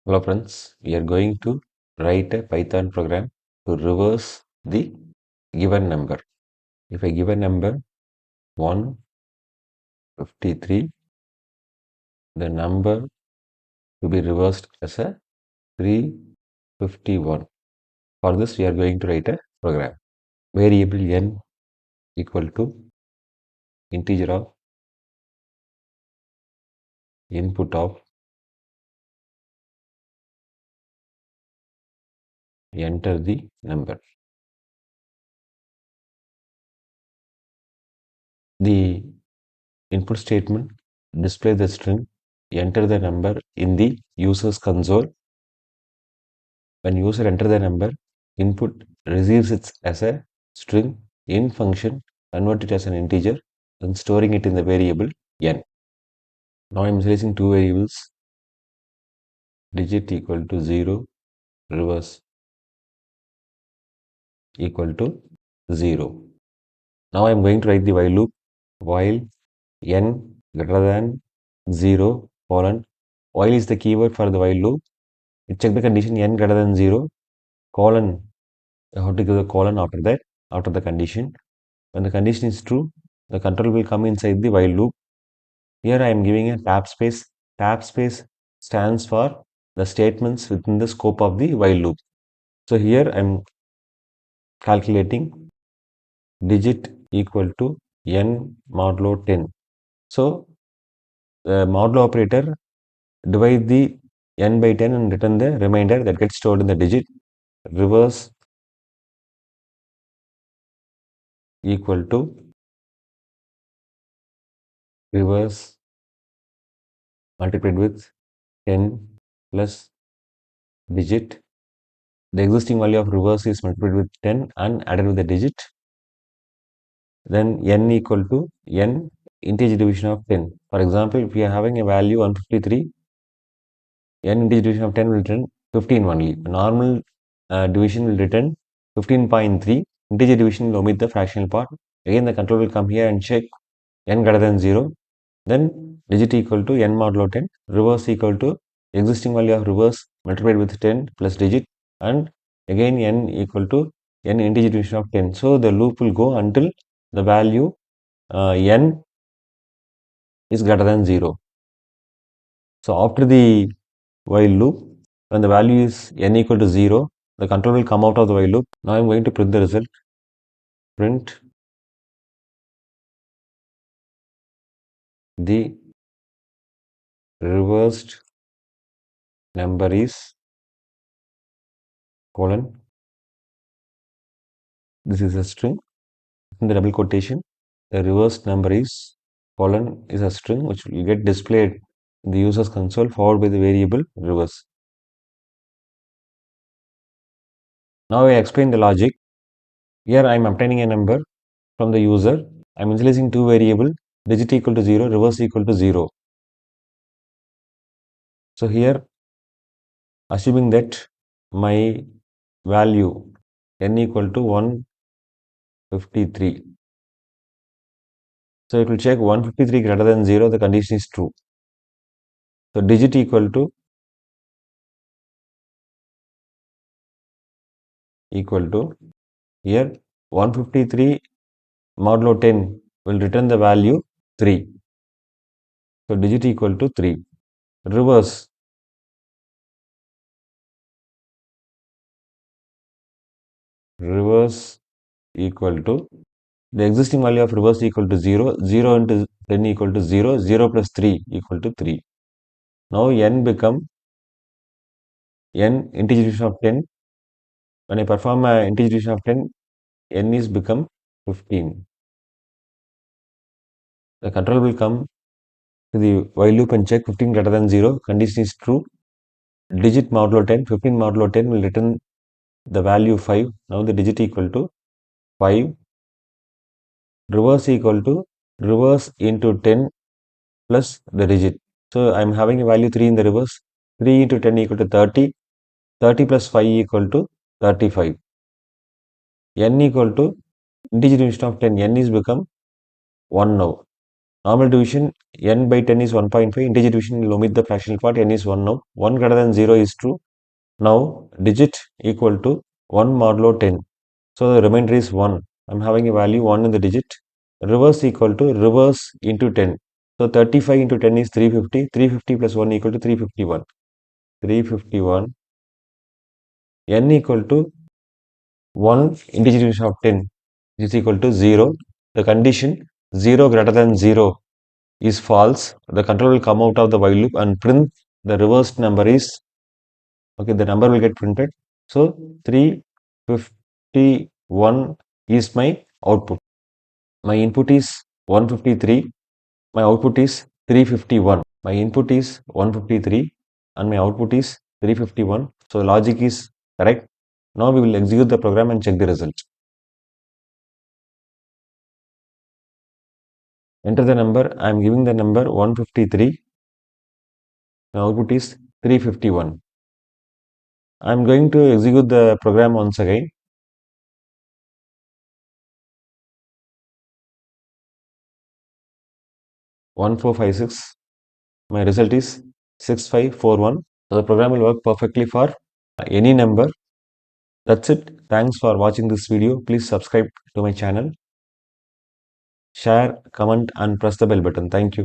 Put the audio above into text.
Hello friends, we are going to write a Python program to reverse the given number. If I give a number 153, the number to be reversed as a 351. For this we are going to write a program. Variable n equal to integer of input of enter the number. The input statement display the string enter the number in the user's console. When user enter the number, input receives it as a string in function, convert it as an integer, and storing it in the variable n. Now I am initializing two variables, digit equal to 0, reverse equal to 0. Now I am going to write the while loop, while n greater than 0 colon, while is the keyword for the while loop. Check the condition n greater than 0 colon, I have to give the colon after that, after the condition. When the condition is true, the control will come inside the while loop. Here I am giving a tab space. Tab space stands for the statements within the scope of the while loop. So here I am calculating digit equal to n modulo 10. So the modulo operator divide the n by 10 and return the remainder that gets stored in the digit. Reverse equal to reverse multiplied with 10 plus digit. The existing value of reverse is multiplied with 10 and added with the digit. Then n equal to n integer division of 10. For example, if we are having a value 153, n integer division of 10 will return 15 only. Normal division will return 15.3. Integer division will omit the fractional part. Again, the control will come here and check n greater than 0. Then digit equal to n modulo 10. Reverse equal to existing value of reverse multiplied with 10 plus digit, and again n equal to n integer division of 10. So the loop will go until the value n is greater than 0. So after the while loop, when the value is n equal to 0, the control will come out of the while loop. Now I am going to print the result. Print the reversed number is colon. This is a string in the double quotation. The reversed number is colon is a string which will get displayed in the user's console followed by the variable reverse. Now I explain the logic. Here I am obtaining a number from the user. I am initializing two variables, digit equal to 0, reverse equal to 0. So here, assuming that my value n equal to 153. So it will check 153 greater than 0, the condition is true. So digit equal to here 153 modulo 10 will return the value 3. So digit equal to 3. Reverse equal to the existing value of reverse equal to 0. 0 into 10 equal to 0. 0 plus 3 equal to 3. Now n become n integer division of 10. When I perform a integer division of 10, n is become 15. The control will come to the while loop and check 15 greater than 0. Condition is true. Digit modulo 10. 15 modulo 10 will return the value 5. Now the digit equal to 5. Reverse equal to reverse into 10 plus the digit. So I am having a value 3 in the reverse. 3 into 10 equal to 30. 30 plus 5 equal to 35. N equal to integer division of 10. N is become 1 now. Normal division n by 10 is 1.5. Integer division will omit the fractional part. N is 1 now. 1 greater than 0 is true. Now digit equal to 1 modulo 10. So the remainder is 1. I'm having a value 1 in the digit. Reverse equal to reverse into 10. So 35 into 10 is 350. 350 plus 1 equal to 351. 351. N equal to 1 integer division of 10 is equal to 0. The condition 0 greater than 0 is false. The control will come out of the while loop and print the reversed number is, okay, the number will get printed. So 351 is my output. My input is 153. My output is 351. My input is 153 and my output is 351. So logic is correct. Now we will execute the program and check the result. Enter the number. I am giving the number 153. My output is 351. I am going to execute the program once again. 1456. My result is 6541. So the program will work perfectly for any number. That's it. Thanks for watching this video. Please subscribe to my channel, share, comment and press the bell button. Thank you.